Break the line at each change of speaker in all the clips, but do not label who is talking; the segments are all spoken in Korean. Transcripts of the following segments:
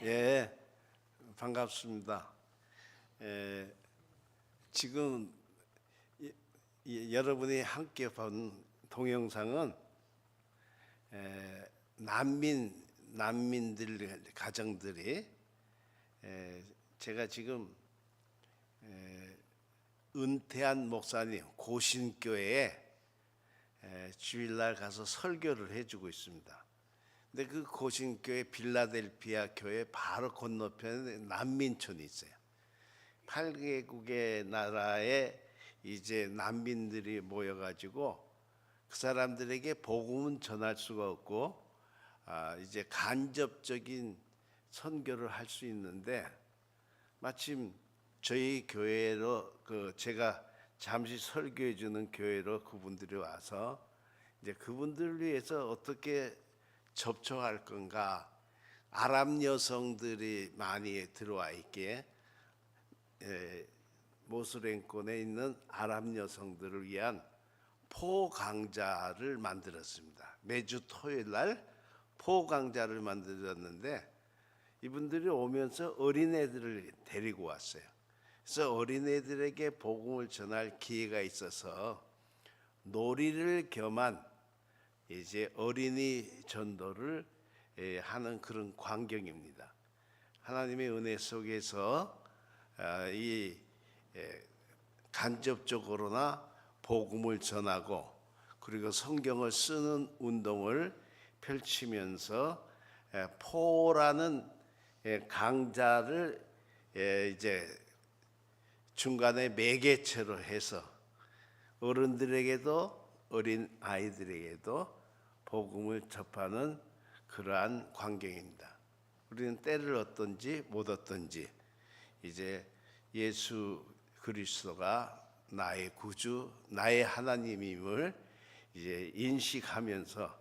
예, 반갑습니다. 지금 여러분이 함께 본 동영상은 난민들 가정들이 제가 지금 은퇴한 목사님 고신교회에 주일날 가서 설교를 해주고 있습니다. 근데 그 고신교회 빌라델피아 교회 바로 건너편에 난민촌이 있어요. 8개국의 나라에 이제 난민들이 모여가지고 그 사람들에게 복음은 전할 수가 없고 이제 간접적인 선교를 할 수 있는데, 마침 저희 교회로 제가 잠시 설교해 주는 교회로 그분들이 와서 이제 그분들을 위해서 어떻게 접촉할 건가, 아랍 여성들이 많이 들어와 있기에 모슬렘권에 있는 아랍 여성들을 위한 포 강좌를 만들었습니다. 매주 토요일 날 포 강좌를 만들었는데, 이분들이 오면서 어린애들을 데리고 왔어요. 그래서 어린애들에게 복음을 전할 기회가 있어서 놀이를 겸한 이제 어린이 전도를 하는 그런 광경입니다. 하나님의 은혜 속에서 이 간접적으로나 복음을 전하고 그리고 성경을 쓰는 운동을 펼치면서 포라는 강좌를 이제 중간에 매개체로 해서 어른들에게도 어린 아이들에게도 복음을 접하는 그러한 광경입니다. 우리는 때를 얻든지 못 얻든지 이제 예수 그리스도가 나의 구주, 나의 하나님임을 이제 인식하면서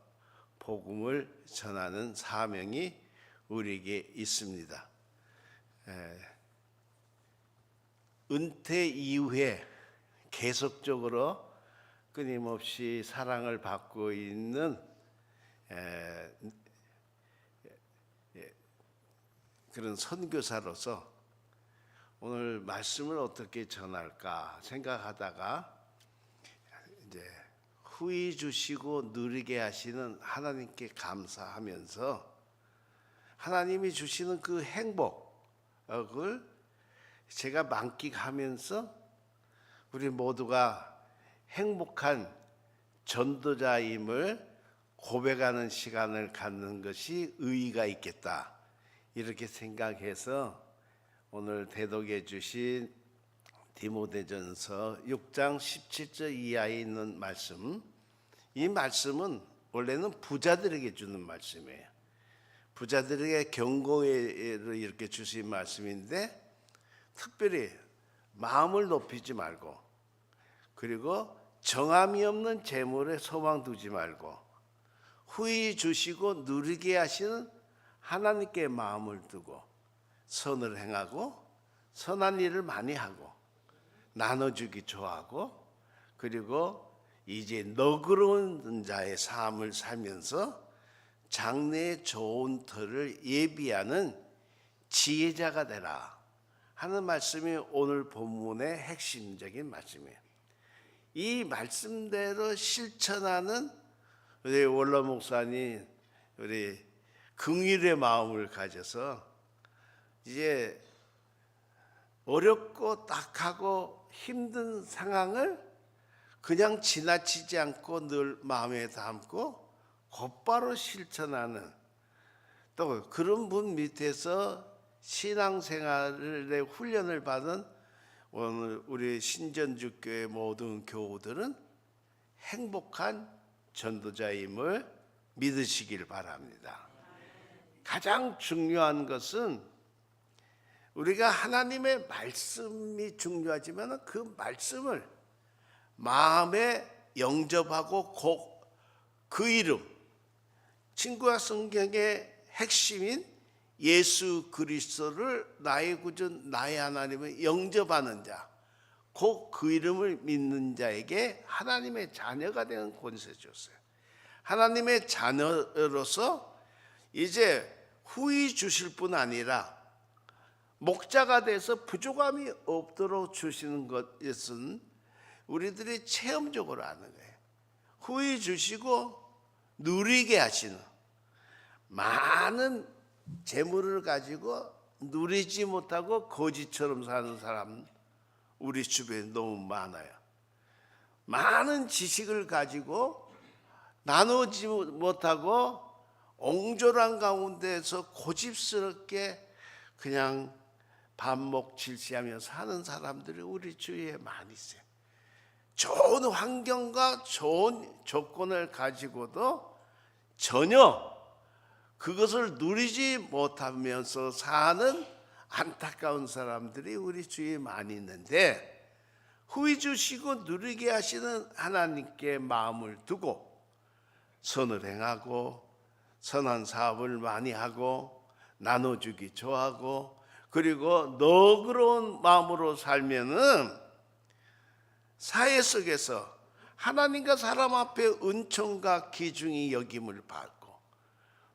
복음을 전하는 사명이 우리에게 있습니다. 은퇴 이후에 계속적으로 끊임없이 사랑을 받고 있는 그런 선교사로서 오늘 말씀을 어떻게 전할까 생각하다가 이제 후히 주시고 누리게 하시는 하나님께 감사하면서 하나님이 주시는 그 행복을 제가 만끽하면서 우리 모두가 행복한 전도자임을 고백하는 시간을 갖는 것이 의의가 있겠다, 이렇게 생각해서 오늘 대독해 주신 디모데전서 6장 17절 이하에 있는 말씀, 이 말씀은 원래는 부자들에게 주는 말씀이에요. 부자들에게 경고를 이렇게 주신 말씀인데, 특별히 마음을 높이지 말고 그리고 정함이 없는 재물에 소망 두지 말고 후히 주시고 누리게 하시는 하나님께 마음을 두고 선을 행하고 선한 일을 많이 하고 나눠주기 좋아하고 그리고 이제 너그러운 자의 삶을 살면서 장래의 좋은 터를 예비하는 지혜자가 되라 하는 말씀이 오늘 본문의 핵심적인 말씀이에요. 이 말씀대로 실천하는 우리 원로 목사님, 우리 긍휼의 마음을 가져서 이제 어렵고 딱하고 힘든 상황을 그냥 지나치지 않고 늘 마음에 담고 곧바로 실천하는, 또 그런 분 밑에서 신앙생활의 훈련을 받은 오늘 우리 신전주교회 모든 교우들은 행복한 전도자임을 믿으시길 바랍니다. 가장 중요한 것은 우리가 하나님의 말씀이 중요하지만 그 말씀을 마음에 영접하고 그 이름, 친구와 성경의 핵심인 예수 그리스도를 나의 구주, 나의 하나님을 영접하는 자, 그 이름을 믿는 자에게 하나님의 자녀가 되는 권세 줬어요. 하나님의 자녀로서 이제 후히 주실 뿐 아니라 목자가 돼서 부족함이 없도록 주시는 것은 우리들이 체험적으로 아는 거예요. 후히 주시고 누리게 하시는, 많은 재물을 가지고 누리지 못하고 거지처럼 사는 사람 우리 주변에 너무 많아요. 많은 지식을 가지고 나누지 못하고 옹졸한 가운데서 고집스럽게 그냥 반목질시하며 사는 사람들이 우리 주위에 많이 있어요. 좋은 환경과 좋은 조건을 가지고도 전혀 그것을 누리지 못하면서 사는 안타까운 사람들이 우리 주위에 많이 있는데, 후히 주시고 누리게 하시는 하나님께 마음을 두고 선을 행하고 선한 사업을 많이 하고 나눠주기 좋아하고 그리고 너그러운 마음으로 살면은 사회 속에서 하나님과 사람 앞에 은총과 기중이 여김을 받고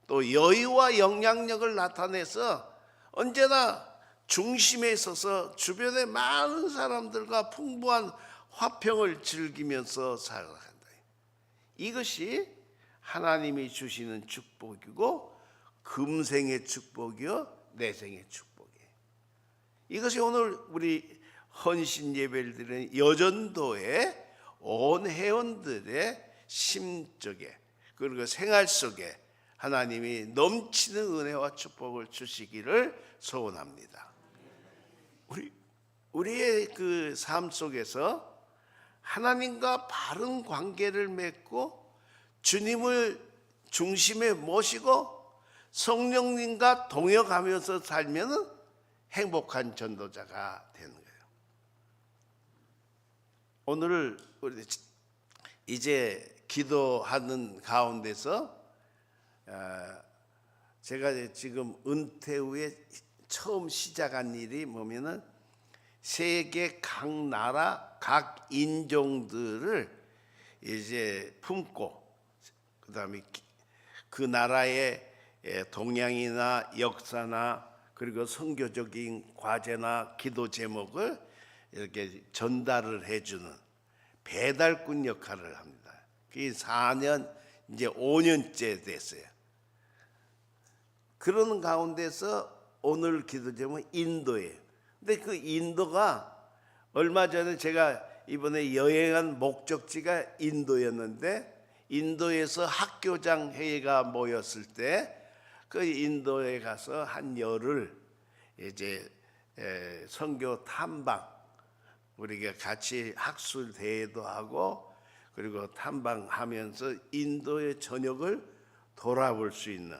또 여유와 영향력을 나타내서 언제나 중심에 있어서 주변의 많은 사람들과 풍부한 화평을 즐기면서 살아간다. 이것이 하나님이 주시는 축복이고 금생의 축복이요 내생의 축복이에요. 이것이 오늘 우리 헌신 예배를 드리는 여전도의 온 회원들의 심적에 그리고 생활 속에 하나님이 넘치는 은혜와 축복을 주시기를 소원합니다. 우리의 그 삶 속에서 하나님과 바른 관계를 맺고 주님을 중심에 모시고 성령님과 동역하면서 살면 행복한 전도자가 되는 거예요. 오늘 우리 이제 기도하는 가운데서 제가 지금 은퇴 후에 처음 시작한 일이 뭐냐면 세계 각 나라 각 인종들을 이제 품고 그다음에 그 나라의 동향이나 역사나 그리고 선교적인 과제나 기도 제목을 이렇게 전달을 해주는 배달꾼 역할을 합니다. 그게 4년 이제 5년째 됐어요. 그러는 가운데서 오늘 기도 제목은 인도예요. 근데 그 인도가 얼마 전에 제가 이번에 여행한 목적지가 인도였는데 인도에서 학교장 회의가 모였을 때 그 인도에 가서 한 열흘 이제 선교 탐방 우리가 같이 학술 대회도 하고 그리고 탐방하면서 인도의 전역을 돌아볼 수 있는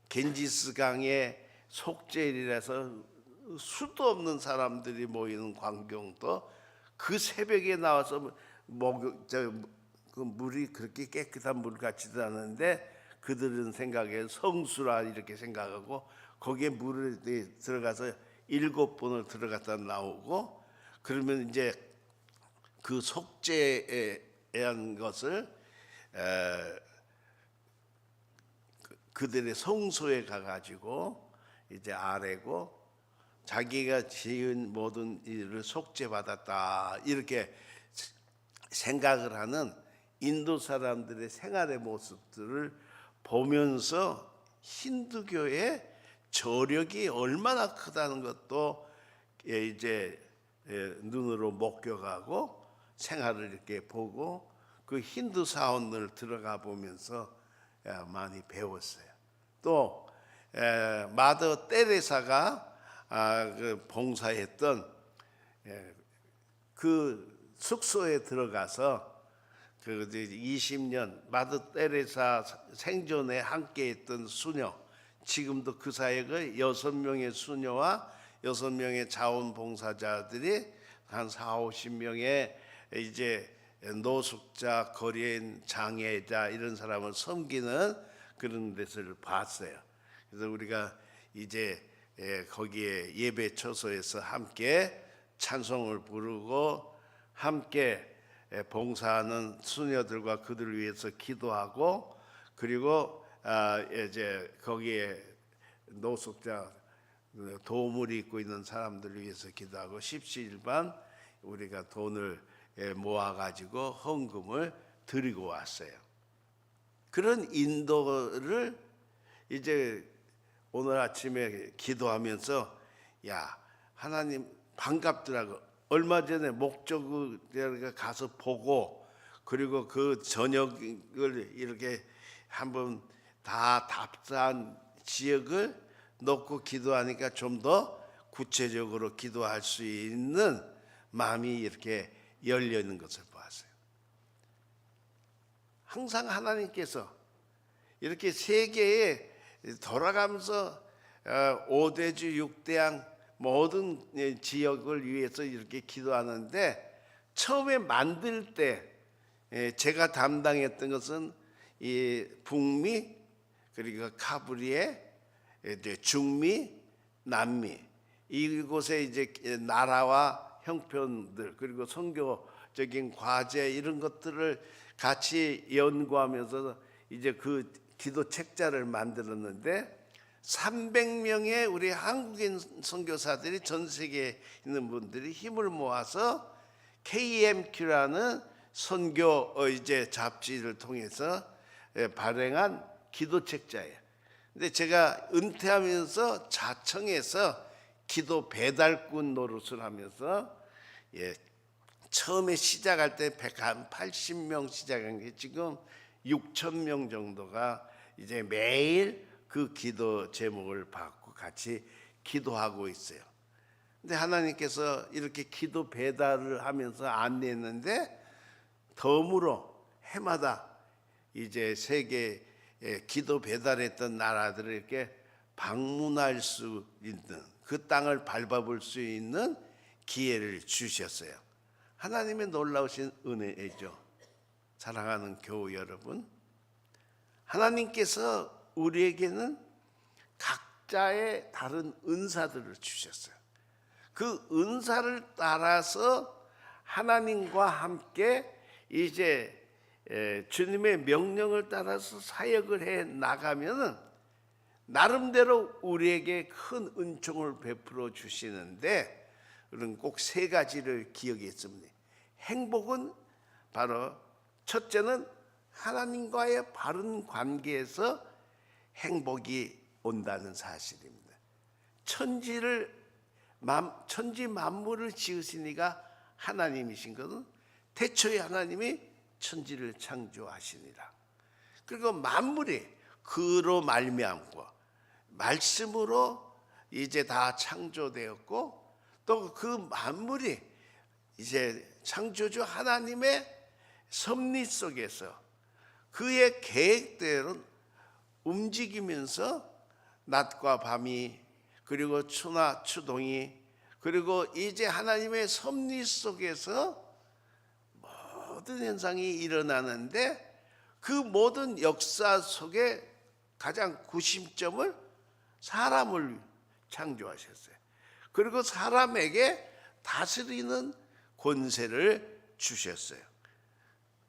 겐지스강의 속죄일이라서 수도 없는 사람들이 모이는 광경도 그 새벽에 나와서 그 물이 그렇게 깨끗한 물 같지도 않은데 그들은 생각에 성수라 이렇게 생각하고 거기에 물에 들어가서 7번을 들어갔다 나오고 그러면 이제 그 속죄에 대한 것을 그들의 성소에 가가지고 이제 아뢰고 자기가 지은 모든 일을 속죄받았다 이렇게 생각을 하는 인도 사람들의 생활의 모습들을 보면서 힌두교의 저력이 얼마나 크다는 것도 이제 눈으로 목격하고 생활을 이렇게 보고 그 힌두 사원을 들어가 보면서 많이 배웠어요. 또 마더 테레사가 그 봉사했던 그 숙소에 들어가서 그 20년 마더 테레사 생존에 함께했던 수녀, 지금도 그 사역을 6명의 수녀와 6명의 자원봉사자들이 한 4, 50명의 이제 노숙자, 거리인 장애자 이런 사람을 섬기는 그런 데서를 봤어요. 그래서 우리가 이제 거기에 예배 처소에서 함께 찬송을 부르고 함께 봉사하는 수녀들과 그들을 위해서 기도하고 그리고 이제 거기에 노숙자 도우물이 있고 있는 사람들을 위해서 기도하고 십시일반 우리가 돈을 모아가지고 헌금을 드리고 왔어요. 그런 인도를 이제 오늘 아침에 기도하면서 야 하나님 반갑더라고. 얼마 전에 목적을 가서 보고 그리고 그 저녁을 이렇게 한번 다 답사한 지역을 놓고 기도하니까 좀 더 구체적으로 기도할 수 있는 마음이 이렇게 열려 있는 것을 보았어요. 항상 하나님께서 이렇게 세계에 돌아가면서 5대주 6대양 모든 지역을 위해서 이렇게 기도하는데 처음에 만들 때 제가 담당했던 것은 이 북미 그리고 카브리에 중미, 남미 이곳에 이제 나라와 형편들 그리고 선교적인 과제 이런 것들을 같이 연구하면서 이제 그 기도 책자를 만들었는데 300명의 우리 한국인 선교사들이 전 세계에 있는 분들이 힘을 모아서 KMQ라는 선교 이제 잡지를 통해서 발행한 기도 책자예요. 근데 제가 은퇴하면서 자청해서 기도 배달꾼 노릇을 하면서 처음에 시작할 때 180명 시작한 게 지금 6,000명 정도가 이제 매일 그 기도 제목을 받고 같이 기도하고 있어요. 근데 하나님께서 이렇게 기도 배달을 하면서 안내했는데 덤으로 해마다 이제 세계에 기도 배달했던 나라들을 이렇게 방문할 수 있는 그 땅을 밟아볼 수 있는 기회를 주셨어요. 하나님의 놀라우신 은혜죠. 사랑하는 교우 여러분, 하나님께서 우리에게는 각자의 다른 은사들을 주셨어요. 그 은사를 따라서 하나님과 함께 이제 주님의 명령을 따라서 사역을 해 나가면은 나름대로 우리에게 큰 은총을 베풀어 주시는데 우리는 꼭 세 가지를 기억했습니다. 행복은 바로 첫째는 하나님과의 바른 관계에서 행복이 온다는 사실입니다. 천지 만물을 지으신 이가 하나님이신 것은 태초에 하나님이 천지를 창조하시니라. 그리고 만물이 그로 말미암고 말씀으로 이제 다 창조되었고 또 그 만물이 이제 창조주 하나님의 섭리 속에서 그의 계획대로 움직이면서 낮과 밤이 그리고 추나 추동이 그리고 이제 하나님의 섭리 속에서 모든 현상이 일어나는데 그 모든 역사 속에 가장 구심점을 사람을 창조하셨어요. 그리고 사람에게 다스리는 권세를 주셨어요.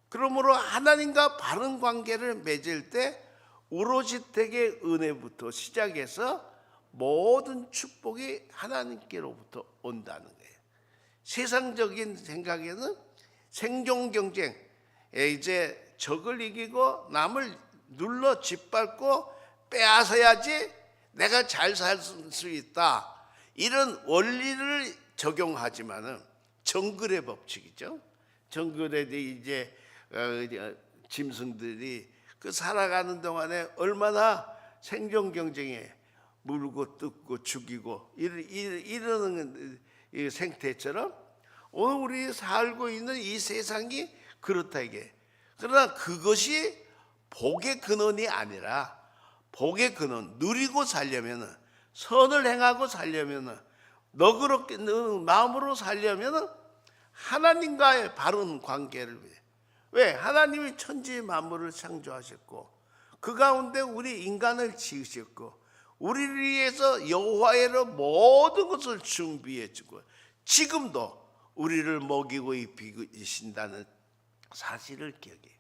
그러므로 하나님과 바른 관계를 맺을 때 우로지택의 은혜부터 시작해서 모든 축복이 하나님께로부터 온다는 거예요. 세상적인 생각에는 생존 경쟁, 이제 적을 이기고 남을 눌러 짓밟고 빼앗아야지 내가 잘 살 수 있다. 이런 원리를 적용하지만은 정글의 법칙이죠. 정글에 이제 짐승들이 그 살아가는 동안에 얼마나 생존 경쟁에 물고 뜯고 죽이고 이러는 이 생태처럼 오늘 우리 살고 있는 이 세상이 그렇다 이게. 그러나 그것이 복의 근원이 아니라 복의 근원 누리고 살려면은 선을 행하고 살려면은 너그럽게 마음으로 살려면은 하나님과의 바른 관계를 위해. 왜? 하나님이 천지 만물을 창조하셨고 그 가운데 우리 인간을 지으셨고 우리를 위해서 여호와의로 모든 것을 준비해 주고 지금도 우리를 먹이고 입히고 계신다는 사실을 기억해.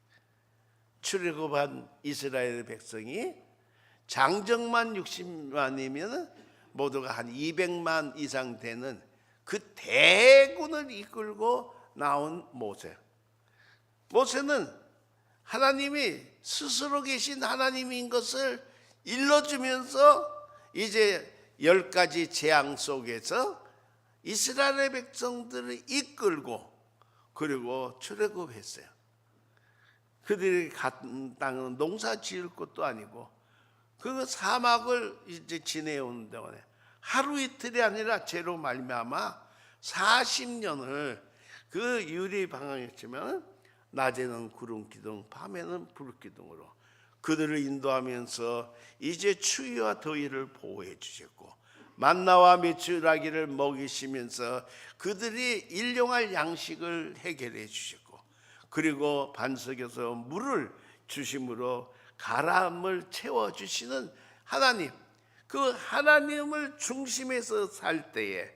출애굽한 이스라엘 백성이 장정만 60만이면 모두가 한 200만 이상 되는 그 대군을 이끌고 나온 모세. 모세는 하나님이 스스로 계신 하나님인 것을 일러주면서 이제 10가지 재앙 속에서 이스라엘의 백성들을 이끌고 그리고 출애굽했어요. 그들이 간 땅은 농사 지을 것도 아니고 그 사막을 이제 지내온 동안에 하루 이틀이 아니라 죄로 말미암아 40년을 그 유리 방황했지만 낮에는 구름 기둥, 밤에는 불 기둥으로 그들을 인도하면서 이제 추위와 더위를 보호해 주셨고 만나와 메추라기를 먹이시면서 그들이 일용할 양식을 해결해 주셨고 그리고 반석에서 물을 주심으로 가람을 채워주시는 하나님, 그 하나님을 중심에서 살 때에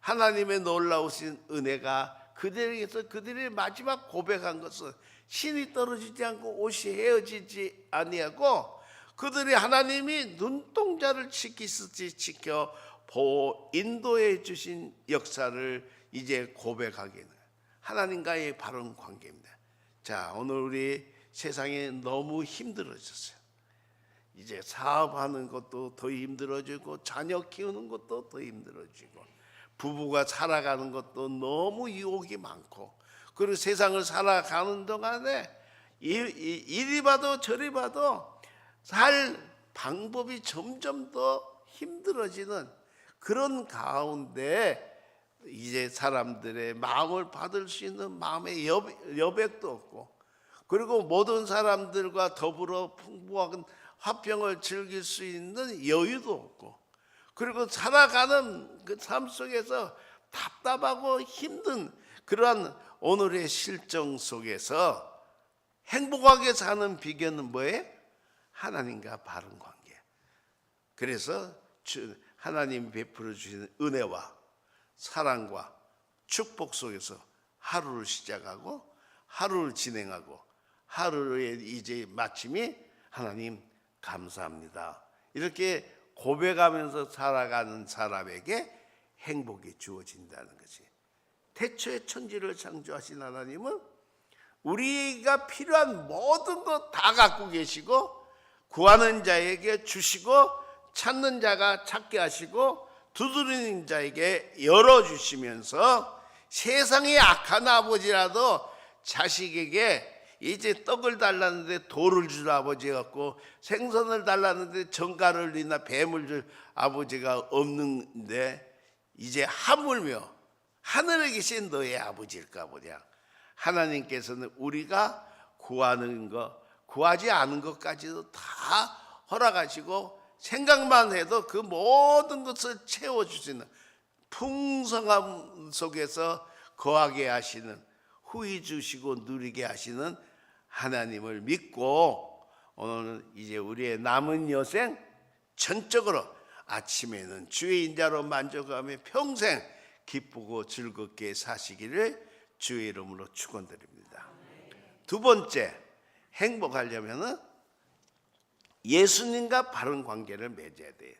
하나님의 놀라우신 은혜가 그들에게서 그들의 마지막 고백한 것은 신이 떨어지지 않고 옷이 헤어지지 아니하고 그들이 하나님이 눈동자를 지키듯이 지켜 보호 인도해 주신 역사를 이제 고백하기는 하나님과의 바른 관계입니다. 자, 오늘 우리 세상에 너무 힘들어졌어요. 이제 사업하는 것도 더 힘들어지고 자녀 키우는 것도 더 힘들어지고 부부가 살아가는 것도 너무 유혹이 많고 그리고 세상을 살아가는 동안에 이리 봐도 저리 봐도 살 방법이 점점 더 힘들어지는 그런 가운데 이제 사람들의 마음을 받을 수 있는 마음의 여백도 없고 그리고 모든 사람들과 더불어 풍부한 화평을 즐길 수 있는 여유도 없고 그리고 살아가는 그 삶 속에서 답답하고 힘든 그러한 오늘의 실정 속에서 행복하게 사는 비결은 뭐예요? 하나님과 바른 관계. 그래서 하나님 베풀어 주시는 은혜와 사랑과 축복 속에서 하루를 시작하고 하루를 진행하고 하루의 이제 마침이 하나님 감사합니다. 이렇게 고백하면서 살아가는 사람에게 행복이 주어진다는 것이. 태초에 천지를 창조하신 하나님은 우리가 필요한 모든 것 다 갖고 계시고 구하는 자에게 주시고 찾는 자가 찾게 하시고 두드리는 자에게 열어주시면서 세상의 악한 아버지라도 자식에게 이제 떡을 달라는데 돌을 줄 아버지가 없고 생선을 달라는데 정갈을 이나 뱀을 줄 아버지가 없는데 이제 하물며 하늘에 계신 너의 아버지일까 보냐. 하나님께서는 우리가 구하는 것, 구하지 않은 것까지도 다 허락하시고 생각만 해도 그 모든 것을 채워주시는 풍성함 속에서 거하게 하시는 후히 주시고 누리게 하시는 하나님을 믿고 오늘은 이제 우리의 남은 여생 전적으로 아침에는 주의 인자로 만족하며 평생 기쁘고 즐겁게 사시기를 주의 이름으로 축원드립니다. 두 번째, 행복하려면 예수님과 바른 관계를 맺어야 돼요.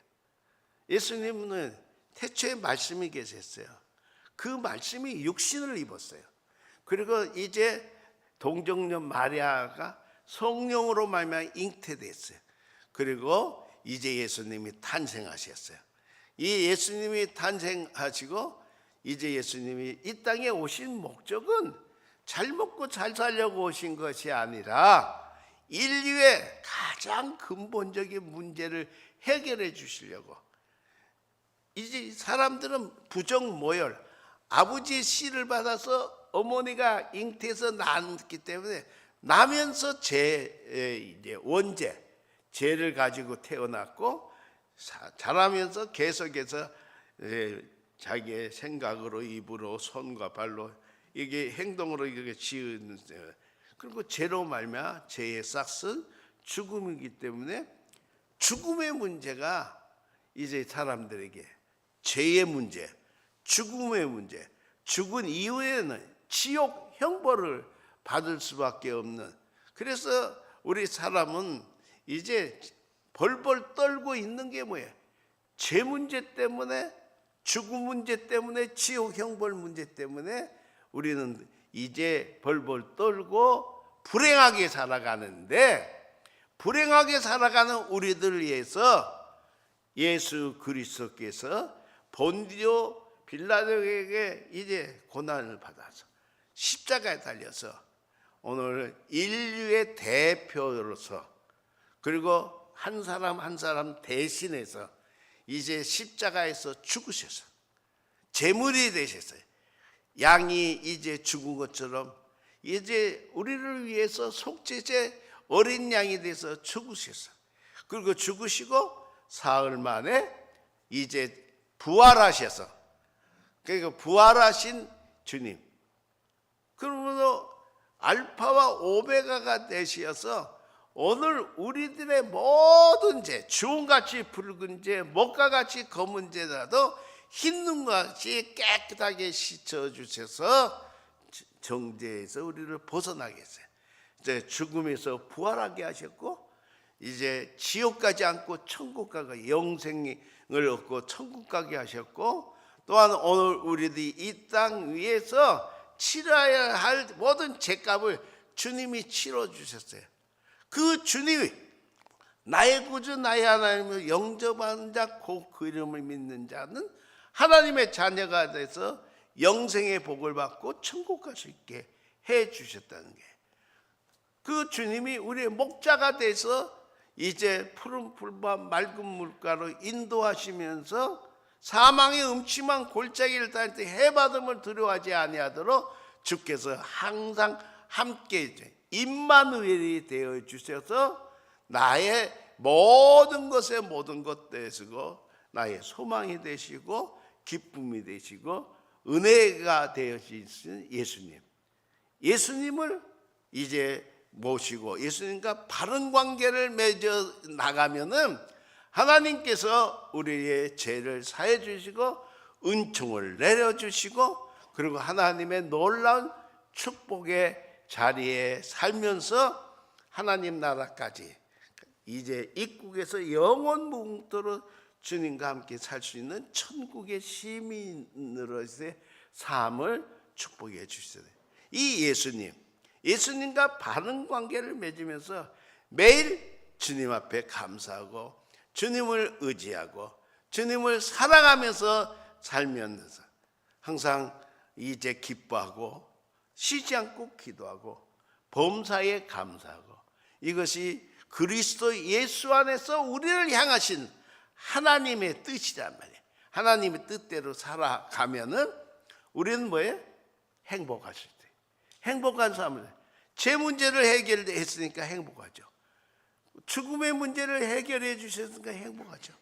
예수님은 태초에 말씀이 계셨어요. 그 말씀이 육신을 입었어요. 그리고 이제 동정녀 마리아가 성령으로 말미암아 잉태됐어요. 그리고 이제 예수님이 탄생하셨어요. 이 예수님이 탄생하시고 이제 예수님이 이 땅에 오신 목적은 잘 먹고 잘 살려고 오신 것이 아니라 인류의 가장 근본적인 문제를 해결해 주시려고. 이제 사람들은 부정모열, 아버지의 씨를 받아서 어머니가 잉태해서 낳았기 때문에 나면서 이제 원죄, 죄를 가지고 태어났고 자라면서 계속해서 자기의 생각으로 입으로 손과 발로 이게 행동으로 이렇게 지은 그리고 죄로 말미암아 죄의 싹은 죽음이기 때문에 죽음의 문제가 이제 사람들에게 죄의 문제, 죽음의 문제, 죽은 이후에는 지옥 형벌을 받을 수밖에 없는. 그래서 우리 사람은 이제 벌벌 떨고 있는 게 뭐예요? 죄 문제 때문에, 죽음 문제 때문에, 지옥 형벌 문제 때문에 우리는 이제 벌벌 떨고 불행하게 살아가는데, 불행하게 살아가는 우리들을 위해서 예수 그리스도께서 본디오 빌라도에게 이제 고난을 받아서 십자가에 달려서 오늘 인류의 대표로서, 그리고 한 사람 한 사람 대신해서 이제 십자가에서 죽으셔서 제물이 되셨어요. 양이 이제 죽은 것처럼 이제 우리를 위해서 속죄제 어린 양이 돼서 죽으셨어. 그리고 죽으시고 사흘 만에 이제 부활하셔서, 그러니까 부활하신 주님, 그러므로 알파와 오메가가 되셔서 오늘 우리들의 모든 죄, 주홍같이 붉은 죄, 목과같이 검은 죄라도 흰 눈같이 깨끗하게 씻어주셔서 정죄에서 우리를 벗어나게 했어요. 이제 죽음에서 부활하게 하셨고, 이제 지옥 가지 않고 천국 가고 영생을 얻고 천국 가게 하셨고, 또한 오늘 우리들이 이 땅 위에서 치러야 할 모든 죄값을 주님이 치러주셨어요. 그 주님이 나의 구주 나의 하나님을 영접하는 자, 곧 그 이름을 믿는 자는 하나님의 자녀가 돼서 영생의 복을 받고 천국 갈 수 있게 해 주셨다는 게, 그 주님이 우리의 목자가 돼서 이제 푸른 풀과 맑은 물가로 인도하시면서 사망의 음침한 골짜기를 다닐 때 해받음을 두려워하지 아니하도록 주께서 항상 함께 임마누엘이 되어 주셔서 나의 모든 것에 모든 것 되시고 나의 소망이 되시고 기쁨이 되시고 은혜가 되어주신 예수님, 예수님을 이제 모시고 예수님과 바른 관계를 맺어 나가면은 하나님께서 우리의 죄를 사해 주시고 은총을 내려 주시고, 그리고 하나님의 놀라운 축복의 자리에 살면서 하나님 나라까지 이제 입국에서 영원 무궁토록 주님과 함께 살 수 있는 천국의 시민으로서의 삶을 축복해 주시다. 이 예수님과 바른 관계를 맺으면서 매일 주님 앞에 감사하고 주님을 의지하고 주님을 사랑하면서 살면서 항상 이제 기뻐하고 쉬지 않고 기도하고 범사에 감사하고, 이것이 그리스도 예수 안에서 우리를 향하신 하나님의 뜻이란 말이에요. 하나님의 뜻대로 살아가면은 우리는 뭐예요? 행복할 수 있어요. 행복한 삶을, 제 문제를 해결했으니까 행복하죠. 죽음의 문제를 해결해 주셨으니까 행복하죠.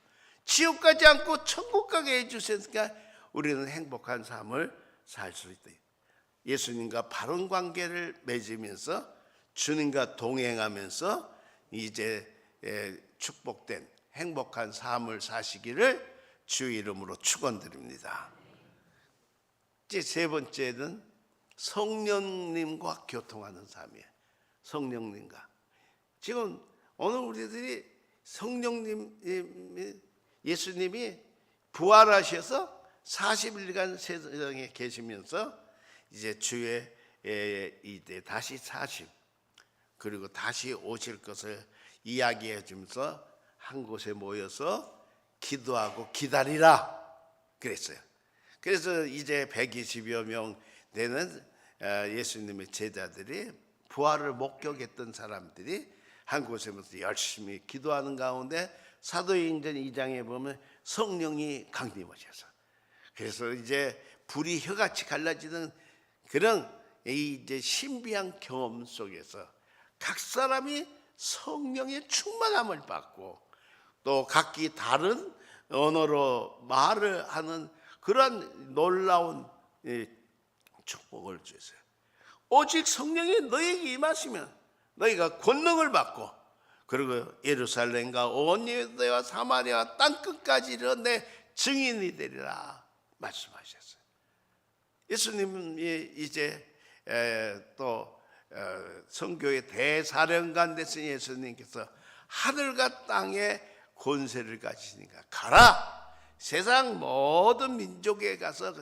지옥 가지 않고 천국 가게 해 주셨으니까 우리는 행복한 삶을 살 수 있다. 예수님과 바른 관계를 맺으면서 주님과 동행하면서 이제 축복된 행복한 삶을 사시기를 주 이름으로 축원드립니다. 이제 세 번째는 성령님과 교통하는 삶이에요. 성령님과. 지금 오늘 우리들이 성령님, 예수님이 부활하셔서 40일간 세상에 계시면서 이제 주의 이제 다시 사심, 그리고 다시 오실 것을 이야기해 주면서 한 곳에 모여서 기도하고 기다리라 그랬어요. 그래서 이제 120여 명 되는 예수님의 제자들이, 부활을 목격했던 사람들이 한 곳에 모여서 열심히 기도하는 가운데 사도행전 2장에 보면 성령이 강림하셔서, 그래서 이제 불이 혀같이 갈라지는 그런 이제 신비한 경험 속에서 각 사람이 성령의 충만함을 받고 또 각기 다른 언어로 말을 하는 그런 놀라운 축복을 주세요. 오직 성령이 너에게 임하시면 너희가 권능을 받고, 그리고 예루살렘과 온 유대와 사마리아 땅끝까지 이르러 내 증인이 되리라 말씀하셨어요. 예수님이 이제 또 선교의 대사령관 되신 예수님께서 하늘과 땅의 권세를 가지시니까 가라. 세상 모든 민족에 가서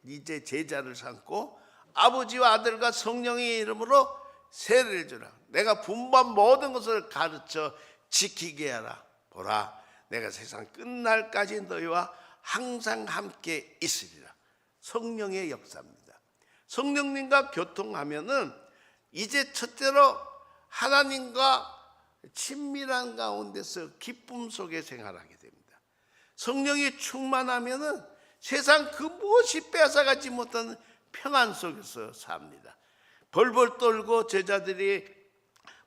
이제 제자를 삼고 아버지와 아들과 성령의 이름으로 세례를 주라. 내가 분부한 모든 것을 가르쳐 지키게 하라. 보라, 내가 세상 끝날까지 너희와 항상 함께 있으리라. 성령의 역사입니다. 성령님과 교통하면은 이제 첫째로 하나님과 친밀한 가운데서 기쁨 속에 생활하게 됩니다. 성령이 충만하면은 세상 그 무엇이 빼앗아가지 못하는 평안 속에서 삽니다. 벌벌 떨고 제자들이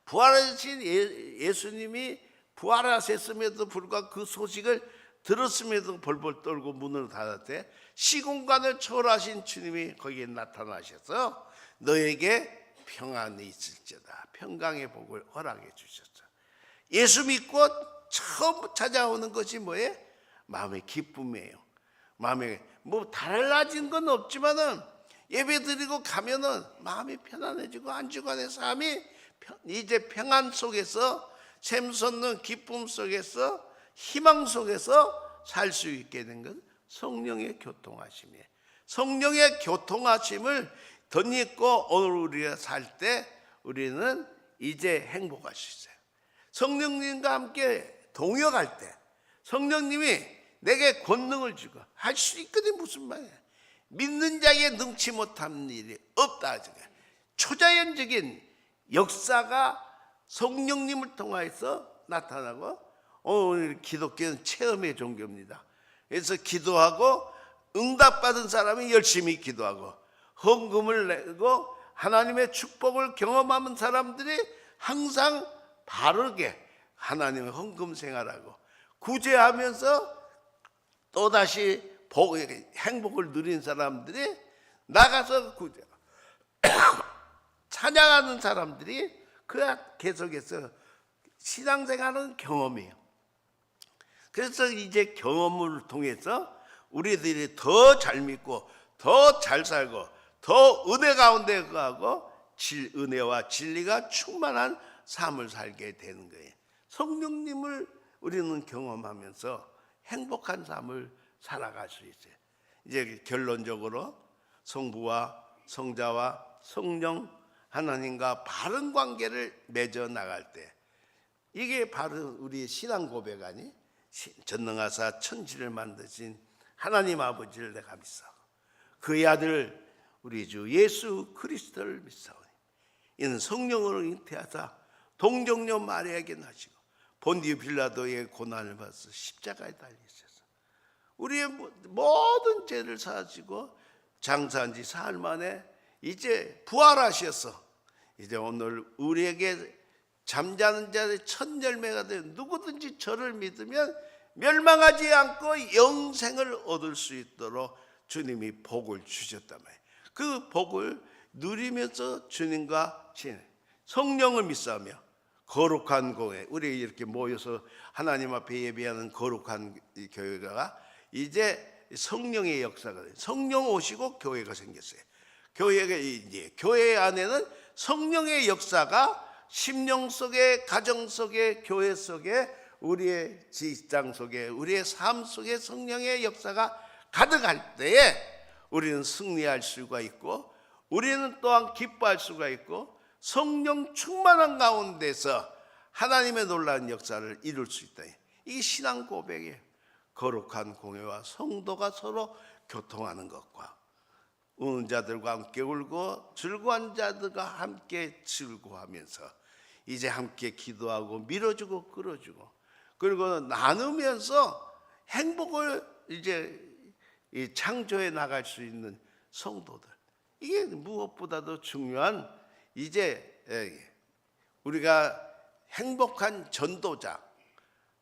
부활하신 예수님이 부활하셨음에도 불구하고 그 소식을 들었음에도 벌벌 떨고 문을 닫았대. 시공간을 초월하신 주님이 거기에 나타나셔서 너에게 평안이 있을지어다. 평강의 복을 허락해 주셨어. 예수 믿고 처음 찾아오는 것이 뭐예요? 마음의 기쁨이에요. 마음에 뭐 달라진 건 없지만은 예배드리고 가면은 마음이 편안해지고 한 주간의 삶이 이제 평안 속에서 샘솟는 기쁨 속에서 희망 속에서 살 수 있게 된 건 성령의 교통하심이에요. 성령의 교통하심을 덧입고 오늘 우리가 살 때 우리는 이제 행복할 수 있어요. 성령님과 함께 동역할 때 성령님이 내게 권능을 주고 할 수 있거든. 무슨 말이야? 믿는 자에게 능치 못한 일이 없다. 초자연적인 역사가 성령님을 통해서 나타나고 오늘 기독교는 체험의 종교입니다. 그래서 기도하고 응답받은 사람이 열심히 기도하고 헌금을 내고 하나님의 축복을 경험하는 사람들이 항상 바르게 하나님의 헌금 생활하고 구제하면서 또다시 행복을 누린 사람들이 나가서 찬양하는 사람들이 그 계속해서 신앙생활은 경험이에요. 그래서 이제 경험을 통해서 우리들이 더 잘 믿고 더 잘 살고 더 은혜 가운데 가고 은혜와 진리가 충만한 삶을 살게 되는 거예요. 성령님을 우리는 경험하면서 행복한 삶을 살아갈 수 있어요. 이제 결론적으로 성부와 성자와 성령 하나님과 바른 관계를 맺어 나갈 때 이게 바로 우리의 신앙 고백 아니? 전능하사 천지를 만드신 하나님 아버지를 내가 믿사오고 그의 아들 우리 주 예수 그리스도를 믿사오니 이는 성령으로 잉태하사 동정녀 마리아에게 나시고 본디오 빌라도의 고난을 받아서 십자가에 달리셔서 우리의 모든 죄를 사하시고 장사한 지 사흘 만에 이제 부활하셔서 이제 오늘 우리에게 잠자는 자의 첫 열매가 된 누구든지 저를 믿으면 멸망하지 않고 영생을 얻을 수 있도록 주님이 복을 주셨단 말이에요. 그 복을 누리면서 주님과 성령을 믿사오며 거룩한 공회 우리 이렇게 모여서 하나님 앞에 예배하는 거룩한 교회가 이제 성령의 역사가 돼요. 성령 오시고 교회가 생겼어요. 교회가 이제 교회 안에는 성령의 역사가 심령 속에 가정 속에 교회 속에 우리의 직장 속에 우리의 삶 속에 성령의 역사가 가득할 때에 우리는 승리할 수가 있고 우리는 또한 기뻐할 수가 있고 성령 충만한 가운데서 하나님의 놀라운 역사를 이룰 수 있다. 이게 신앙 고백이에요. 거룩한 공회와 성도가 서로 교통하는 것과 우는 자들과 함께 울고 즐거운 자들과 함께 즐거워하면서 이제 함께 기도하고 밀어주고 끌어주고 그리고 나누면서 행복을 이제 창조해 나갈 수 있는 성도들 이게 무엇보다도 중요한 이제 우리가 행복한 전도자.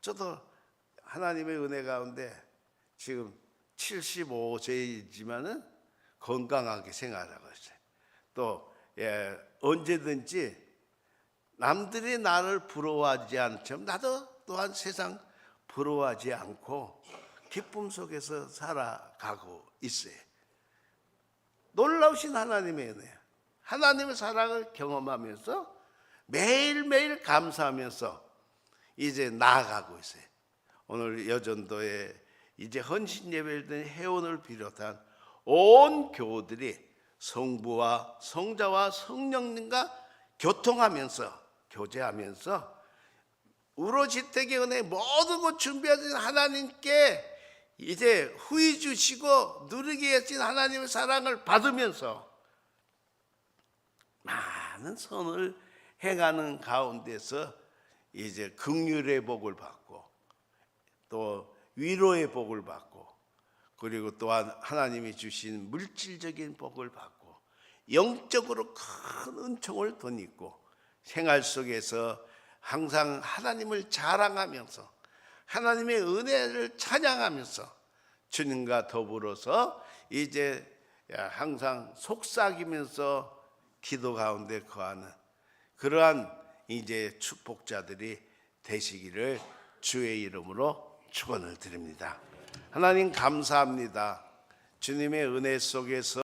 저도 하나님의 은혜 가운데 지금 75세이지만은 건강하게 생활하고 있어요. 또 언제든지 남들이 나를 부러워하지 않지만 나도 또한 세상 부러워하지 않고 기쁨 속에서 살아가고 있어요. 놀라우신 하나님의 은혜, 하나님의 사랑을 경험하면서 매일매일 감사하면서 이제 나아가고 있어요. 오늘 여전도에 이제 헌신 예배를 드린 회원을 비롯한 온 교우들이 성부와 성자와 성령님과 교통하면서 교제하면서 우로지택의 은혜 모든 것 준비하신 하나님께 이제 후히 주시고 누리게 하신 하나님의 사랑을 받으면서 많은 선을 행하는 가운데서 이제 긍휼의 복을 받고 또 위로의 복을 받고 그리고 또한 하나님이 주신 물질적인 복을 받고 영적으로 큰 은총을 덧입고 생활 속에서 항상 하나님을 자랑하면서 하나님의 은혜를 찬양하면서 주님과 더불어서 이제 항상 속삭이면서 기도 가운데 거하는 그러한 이제 축복자들이 되시기를 주의 이름으로 축원을 드립니다. 하나님 감사합니다. 주님의 은혜 속에서